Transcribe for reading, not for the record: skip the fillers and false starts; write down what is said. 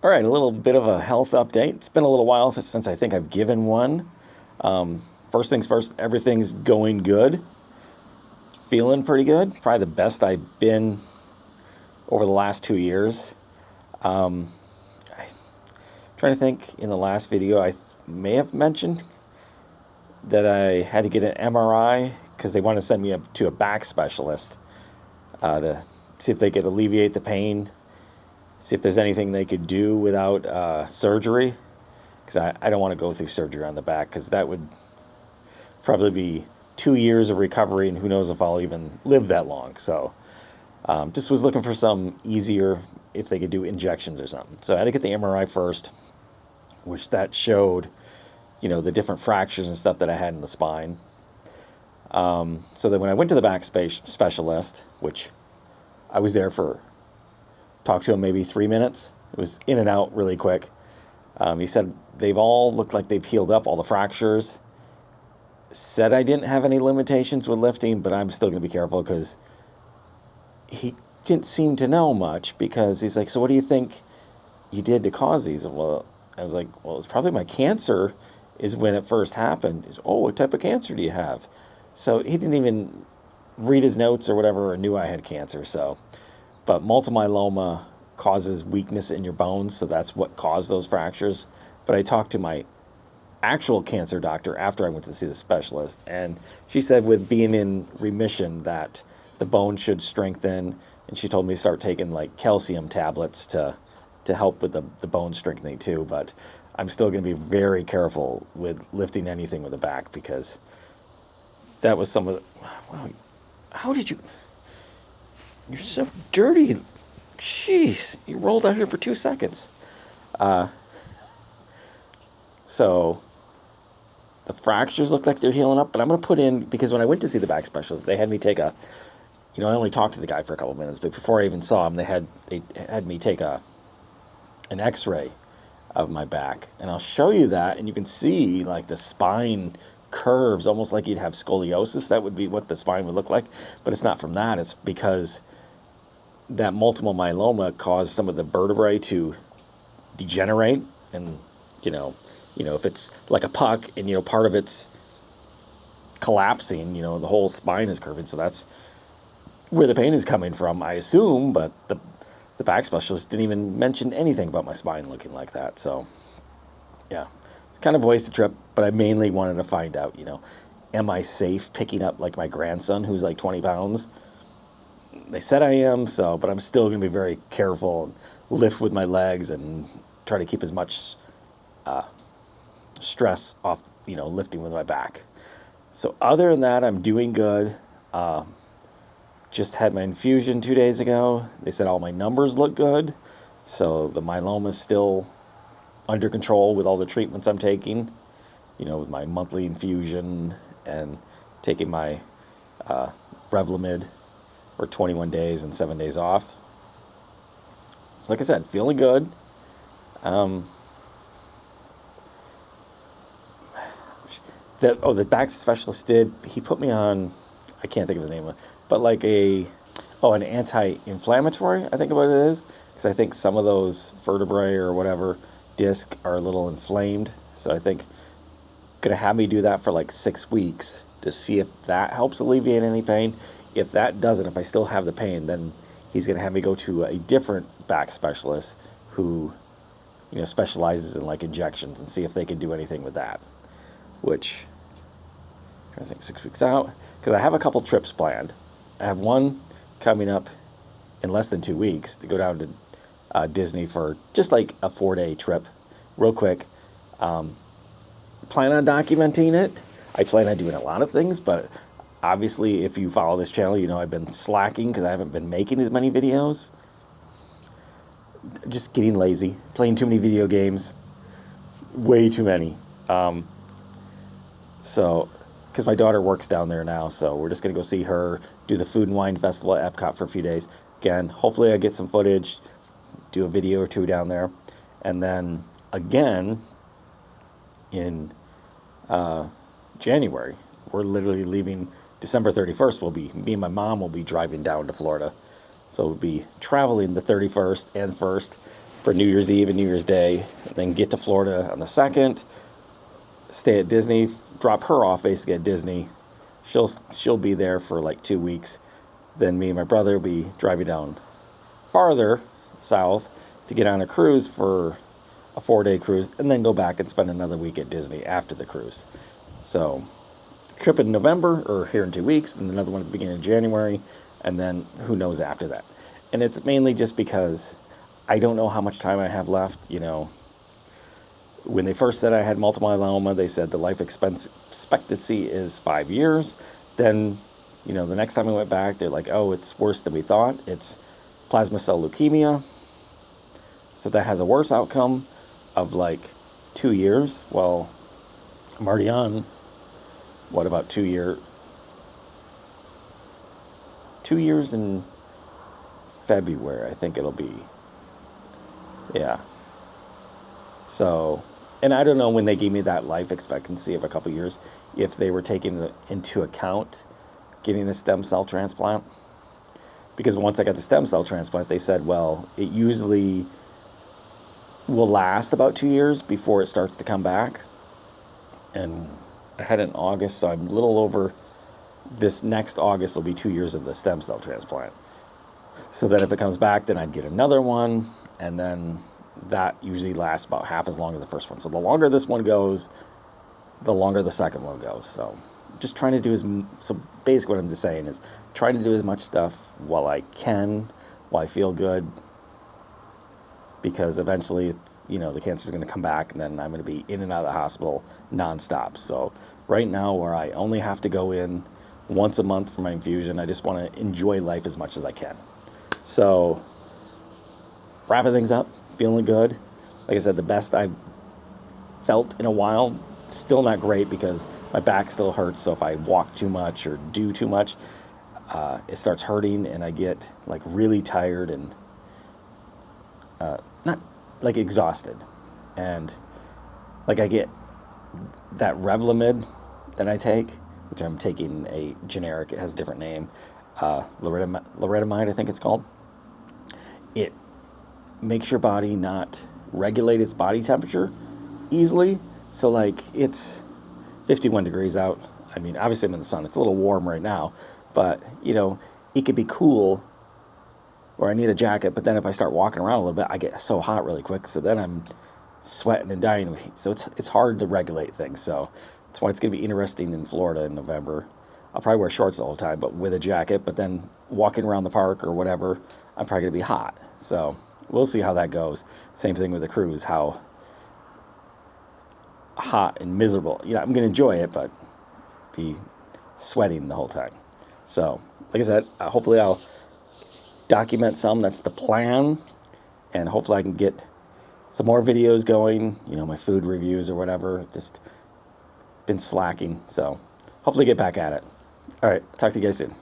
All right, a little bit of a health update. It's been a little while since I think I've given one. First things first, everything's going good. Feeling pretty good. Probably the best I've been over the last 2 years. Trying to think, in the last video, may have mentioned that I had to get an MRI because they want to send me up to a back specialist to see if they could alleviate the pain, see if there's anything they could do without surgery. Because I don't want to go through surgery on the back because that would probably be 2 years of recovery, and who knows if I'll even live that long. So just was looking for some easier, if they could do injections or something. So I had to get the MRI first, which that showed, the different fractures and stuff that I had in the spine. So then when I went to the back specialist, which I was there for, talked to him maybe 3 minutes. It was in and out really quick. He said they've all looked like they've healed up, all the fractures. Said I didn't have any limitations with lifting, but I'm still going to be careful because he didn't seem to know much, because he's like, so what do you think you did to cause these? Well, I was like, well, it's probably my cancer is when it first happened. He's, oh, what type of cancer do you have? So he didn't even read his notes or whatever, or knew I had cancer. So, but multiple myeloma causes weakness in your bones, so that's what caused those fractures. But I talked to my actual cancer doctor after I went to see the specialist, and she said with being in remission that the bone should strengthen, and she told me to start taking like calcium tablets to help with the bone strengthening too. But I'm still going to be very careful with lifting anything with the back, because that was some of the, wow, how did you, you're so dirty. Jeez, you rolled out here for 2 seconds. So the fractures look like they're healing up, but I'm going to put in, because when I went to see the back specialist, they had me take a, I only talked to the guy for a couple of minutes, but before I even saw him, they had me take an x-ray of my back. And I'll show you that, and you can see like the spine curves almost like you'd have scoliosis. That would be what the spine would look like, but it's not from that. It's because that multiple myeloma caused some of the vertebrae to degenerate, and if it's like a puck and part of it's collapsing, the whole spine is curving. So that's where the pain is coming from, I assume. But the back specialist didn't even mention anything about my spine looking like that. So yeah, it's kind of a wasted trip. But I mainly wanted to find out, am I safe picking up like my grandson who's like 20 pounds? They said I am, but I'm still going to be very careful and lift with my legs and try to keep as much stress off, lifting with my back. So other than that, I'm doing good. Just had my infusion 2 days ago. They said all my numbers look good. So the myeloma is still under control with all the treatments I'm taking, with my monthly infusion and taking my Revlimid for 21 days and 7 days off. So like I said, feeling good. The back specialist he put me on, I can't think of the name of it, but like an anti-inflammatory, I think what it is, because I think some of those vertebrae or whatever disc are a little inflamed. So I think gonna have me do that for like 6 weeks to see if that helps alleviate any pain. If that doesn't, if I still have the pain, then he's gonna have me go to a different back specialist who, specializes in like injections, and see if they can do anything with that. Which, I think 6 weeks out, because I have a couple trips planned. I have one coming up in less than 2 weeks to go down to Disney for just like a 4-day trip, real quick. Plan on documenting it. I plan on doing a lot of things, but obviously if you follow this channel, I've been slacking because I haven't been making as many videos. Just getting lazy, playing too many video games, way too many. So, because my daughter works down there now, so we're just going to go see her, do the Food and Wine Festival at Epcot for a few days. Again, hopefully I get some footage, do a video or two down there. And then, again, in January, we're literally leaving December 31st. Me and my mom will be driving down to Florida. So we'll be traveling the 31st and 1st. for New Year's Eve and New Year's Day, and then get to Florida on the 2nd, stay at Disney, drop her off basically at Disney. She'll be there for like 2 weeks. Then me and my brother will be driving down farther south to get on a cruise for a 4-day cruise, and then go back and spend another week at Disney after the cruise. So, trip in November, or here in 2 weeks, and another one at the beginning of January, and then who knows after that. And it's mainly just because I don't know how much time I have left. You know, when they first said I had multiple myeloma, they said the life expectancy is 5 years. Then, you know, the next time I went back, they're like, oh, it's worse than we thought. It's plasma cell leukemia. So that has a worse outcome of like 2 years. Well, I'm already on, what, about 2 years? 2 years in February, I think it'll be. Yeah. So, and I don't know when they gave me that life expectancy of a couple years, if they were taking into account getting a stem cell transplant. Because once I got the stem cell transplant, they said, well, it usually will last about 2 years before it starts to come back. And I had it in August, so I'm a little over, this next August will be 2 years of the stem cell transplant. So that if it comes back, then I'd get another one, and then that usually lasts about half as long as the first one. So the longer this one goes, the longer the second one goes. So just trying to do so basically what I'm just saying is trying to do as much stuff while I can, while I feel good, because eventually, you know, the cancer's going to come back, and then I'm going to be in and out of the hospital nonstop. So right now, where I only have to go in once a month for my infusion, I just want to enjoy life as much as I can. So wrapping things up, feeling good. Like I said, the best I've felt in a while. Still not great because my back still hurts. So if I walk too much or do too much, it starts hurting, and I get like really tired and not like exhausted. And like I get that Revlimid that I take, which I'm taking a generic, it has a different name, Loratadine, I think it's called. It makes your body not regulate its body temperature easily. So like it's 51 degrees out. I mean, obviously I'm in the sun. It's a little warm right now, but you know, it could be cool or I need a jacket, but then if I start walking around a little bit, I get so hot really quick. So then I'm sweating and dying of heat. So it's hard to regulate things. So that's why it's going to be interesting in Florida in November. I'll probably wear shorts all the time, but with a jacket. But then walking around the park or whatever, I'm probably going to be hot. So we'll see how that goes. Same thing with the cruise, how hot and miserable. You know, I'm going to enjoy it, but be sweating the whole time. So, like I said, hopefully I'll document some. That's the plan. And hopefully I can get some more videos going, you know, my food reviews or whatever. Just been slacking. So hopefully get back at it. All right. Talk to you guys soon.